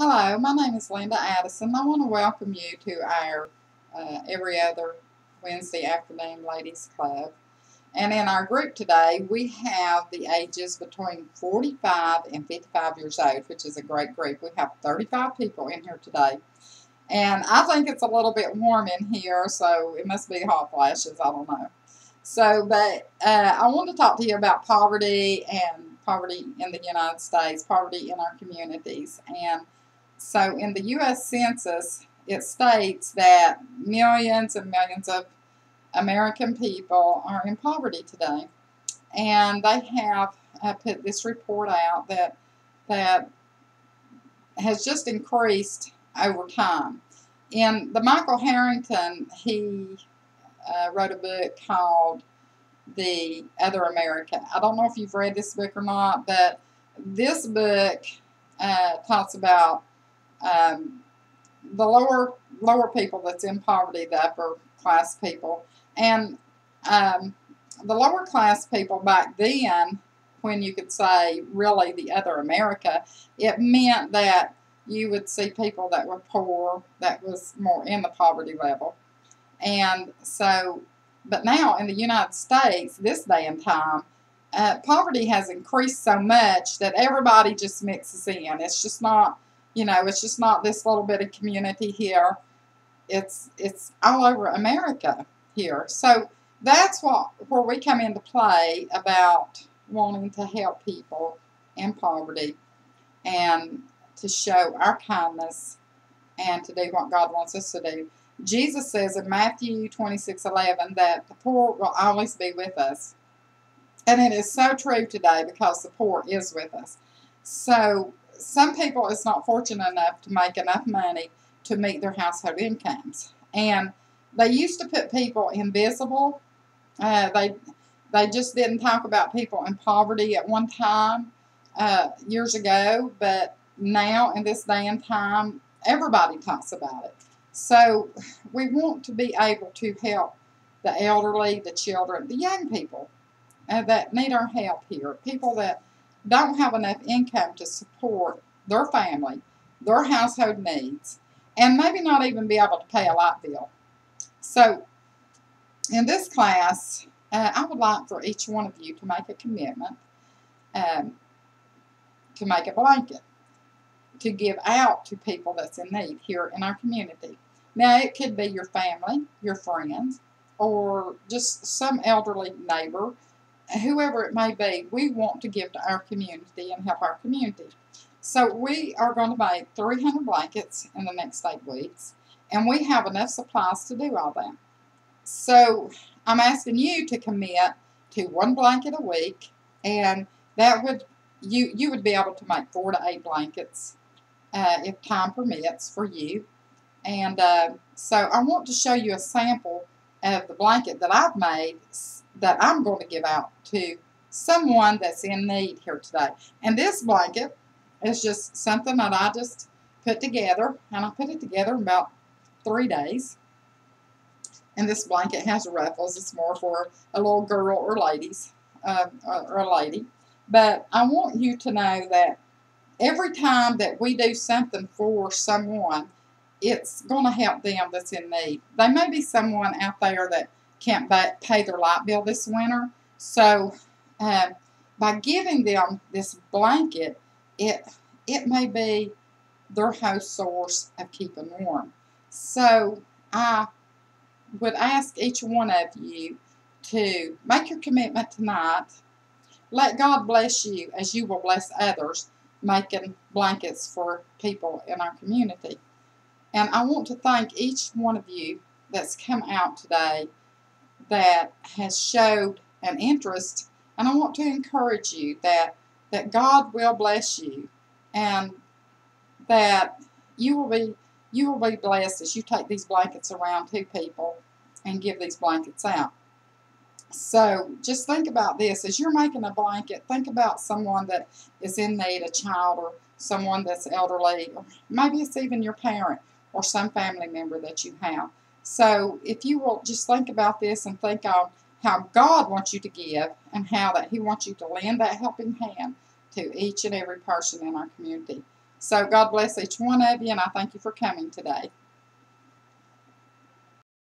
Hello, my name is Linda Addison. I want to welcome you to our every other Wednesday afternoon Ladies Club. And in our group today, we have the ages between 45 and 55 years old, which is a great group. We have 35 people in here today. And I think it's a little bit warm in here, so it must be hot flashes. I don't know. I want to talk to you about poverty and poverty in the United States, poverty in our communities. And so in the U.S. Census, it states that millions and millions of American people are in poverty today. And they have put this report out that has just increased over time. In the Michael Harrington, he wrote a book called The Other America. I don't know if you've read this book or not, but this book talks about the lower people that's in poverty, the upper class people. And the lower class people back then, when you could say really the other America, it meant that you would see people that were poor, that was more in the poverty level. And so, but now in the United States, this day and time, poverty has increased so much that everybody just mixes in. It's just not, it's just not this little bit of community here. It's all over America here. So that's where we come into play about wanting to help people in poverty and to show our kindness and to do what God wants us to do. Jesus says in Matthew 26:11 that the poor will always be with us. And it is so true today because the poor is with us. So some people is not fortunate enough to make enough money to meet their household incomes. And they used to put people invisible. They just didn't talk about people in poverty at one time years ago. But now in this day and time, everybody talks about it. So we want to be able to help the elderly, the children, the young people that need our help here. People that don't have enough income to support their family, their household needs, and maybe not even be able to pay a light bill. So in this class, I would like for each one of you to make a commitment to make a blanket to give out to people that's in need here in our community. Now, it could be your family, your friends, or just some elderly neighbor, whoever it may be. We want to give to our community and help our community. So we are going to make 300 blankets in the next 8 weeks, and we have enough supplies to do all that. So I'm asking you to commit to 1 blanket a week, and that would you would be able to make 4 to 8 blankets if time permits for you. And so I want to show you a sample of the blanket that I've made that I'm going to give out to someone that's in need here today. And this blanket is just something that I just put together, and I put it together in about 3 days. And this blanket has ruffles. It's more for a little girl or ladies, or a lady. But I want you to know that every time that we do something for someone, it's going to help them that's in need. There may be someone out there that can't pay their light bill this winter. So by giving them this blanket, it may be their whole source of keeping warm. So I would ask each one of you to make your commitment tonight. Let God bless you as you will bless others, making blankets for people in our community. And I want to thank each one of you that's come out today that has showed an interest. And I want to encourage you that God will bless you, and that you will be blessed as you take these blankets around to people and give these blankets out. So just think about this. As you're making a blanket, think about someone that is in need, a child or someone that's elderly, or maybe it's even your parent or some family member that you have. So if you will just think about this and think of how God wants you to give and how that He wants you to lend that helping hand to each and every person in our community. So God bless each one of you, and I thank you for coming today.